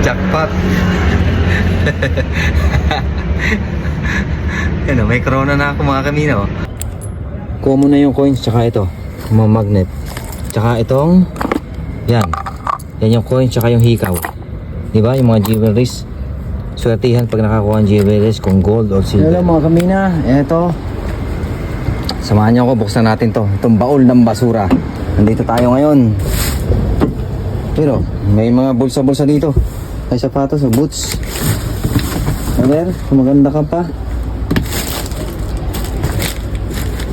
Jackpot. Yan o, may corona na ako mga kamino. Common na yung coins, tsaka ito mga magnet, tsaka itong yan yung coins, tsaka yung hikaw, diba? Yung mga jewelries, swertihan pag nakakuha ang jewelries kung gold or silver. Hello mga kamina, eto, samahan niyo ako, buksan natin itong baul ng basura. Nandito tayo ngayon, pero may mga bulsa-bulsa dito, may sapatos o boots. Aler, maganda ka pa.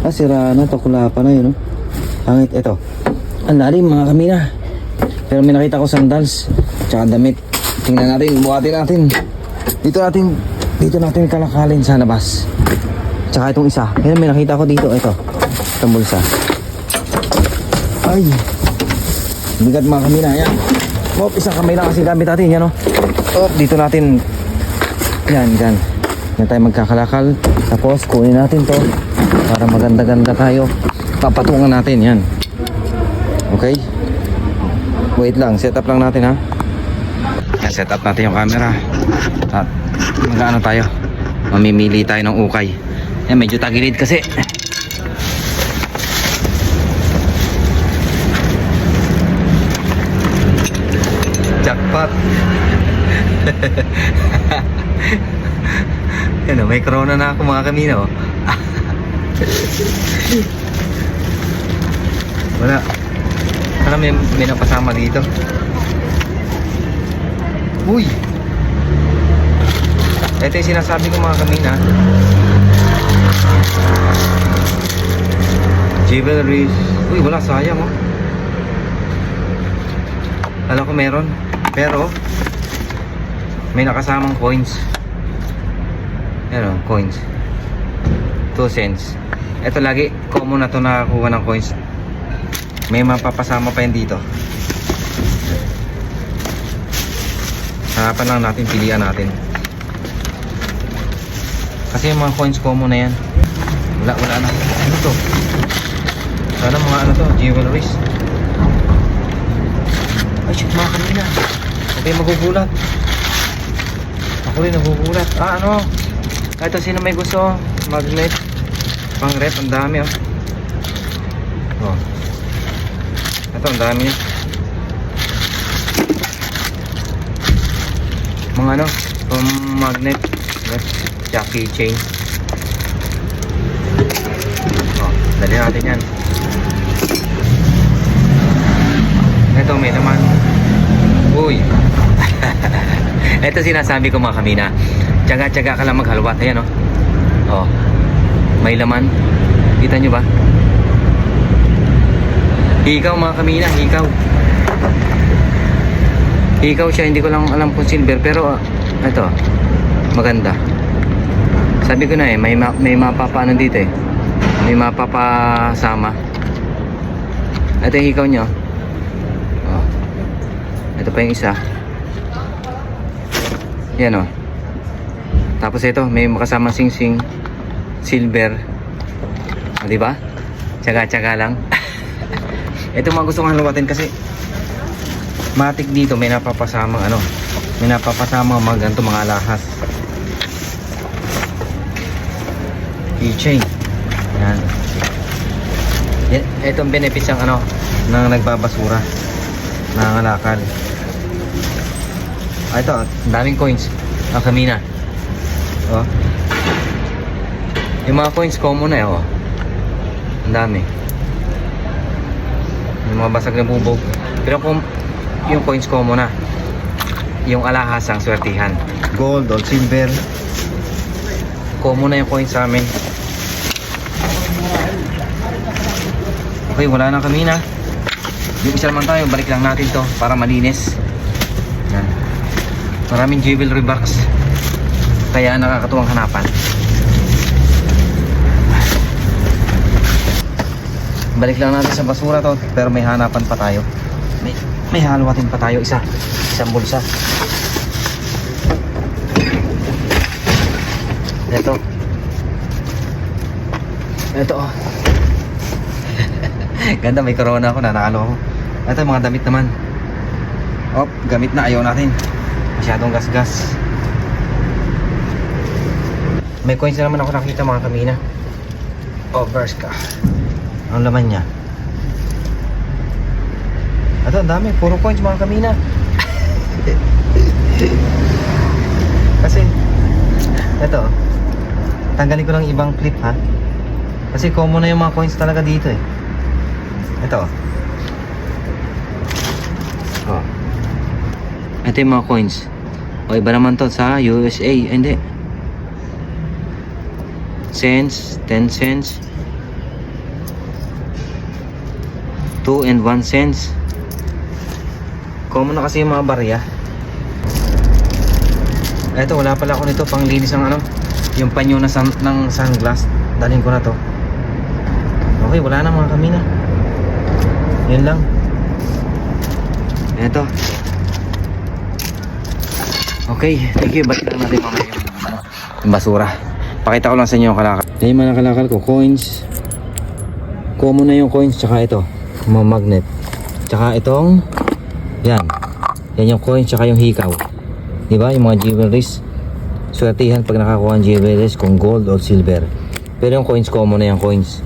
Sira na, tukla pa na yun, no? Pangit, eto. Ang lalim mga kamina. Pero may nakita ko sandals, tsaka damit. Tingnan natin, buhatin natin. Dito natin kalakalin sa labas. Tsaka itong isa. Pero may nakita ko dito, eto. Itong bulsa. Ay. Bigat mga kamina, yan. Oh, isang kamay lang kasi gamit natin, yan, no? Oh, dito natin. Yan. Yan tayo magkakalakal. Tapos, kunin natin to. Para maganda-ganda tayo. Papatungan natin yan. Okay? Wait lang, set up lang natin ha. Yan, set up natin yung camera. At mag-ano tayo, mamimili tayo ng ukay. Yan, medyo tagilid kasi. Jackpot. Yan o, may corona na ako mga kamino. Wala. Parang may napasama dito. Uy! Ito yung sinasabi ko mga kamina. Jewelries. Uy, wala, sayang oh. Alam ko meron. Pero may nakasamang coins. Yan o, coins. 2 cents. Ito lagi, common na to nakakuha ng coins. May mapapasama pa yan dito. Harapan lang natin, pilihan natin. Kasi yung mga coins common na yan. Wala na. Ano to? Sana mga ano to, jewelries. Ay shit mga kanina. Okay, magugulat. Ako rin nagugulat. Ano? Ito sino may gusto? Magnet. Pang rep, ang dami oh. Oh. Ito, ang dami niya. Mga ano, magnet, jockey chain. Oh, dali natin yan. Ito, may naman. Uy. Ito sinasabi ko mga kamina. Tsaga-tsaga ka lang maghalwat. Ayan oh. Oh. May laman. Kita nyo ba? Hikaw mga kamina, hikaw. Hikaw siya, hindi ko lang alam kung silver. Pero ito, maganda. Sabi ko na may mapapano dito eh. May mapapasama. Ito yung hikaw nyo. Oh. Ito pa yung isa. Yan oh. Tapos ito, may makasama sing-sing. Silver. O, diba? Tsaga-tsaga lang. Ito mga gusto kong haluwatin kasi matik dito may napapasamang ano. May napapasamang mga ganito mga alahas. Keychain. Yan. Ito ang benefits ng ano, ng nagbabasura. Nangangalakal. Ito, daming coins. Ang kamina. Oh. Yung mga coins common na eh, oh. Ang dami. Yung mga basag na bubog. Pero kung yung coins common na, yung alahas ang swertihan. Gold or silver. Common na yung coins sa amin. Okay, wala na kami na. Yung isa naman tayo, balik lang natin to para malinis. Yan. Maraming jewelry box. Kaya nakakatuwang hanapan. Balik lang natin sa basura to, pero may hanapan pa tayo. May haluwatin pa tayo isang bulsa. Ito oh. Ganda, may corona ako, nanakalo ako. Ito mga damit naman. Gamit na, ayaw natin. masyadong gasgas. May coins na naman ako nakita mga kamina. Overs ka. Ang laman niya. Ito, ang dami. Puro coins mga kamina. Kasi, ito, tanggalin ko lang ibang clip ha. Kasi common na yung mga coins talaga dito eh. Ito. Oh. Ito yung mga coins. O iba naman to sa USA. Hindi. Cents, 10 cents. 2 and 1 cents. Common na kasi yung mga barya. Eto, wala pala ako nito pang linis ng ano, yung panyo na ng sunglass. Dalhin ko na to. Okay, wala na mga kamina. Yun lang. Eto. Okay, thank you. Balik lang natin mamaya yung basura. Pakita ko lang sa inyo yung kalakal. Yan yung mga kalakal ko, coins. Common na yung coins, tsaka ito, mga magnet. Tsaka itong, yan. Yan yung coins, tsaka yung hikaw. Diba? Yung mga jewelries. Swertihan pag nakakuha ang jewelries kung gold or silver. Pero yung coins, common na yung coins.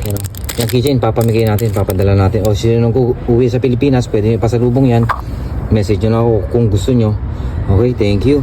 Yan o. Yung keychain, papamigay natin, papadala natin. O sino nung uwi sa Pilipinas, pwede pasalubong yan. Message nyo na ako kung gusto nyo. Okay, thank you.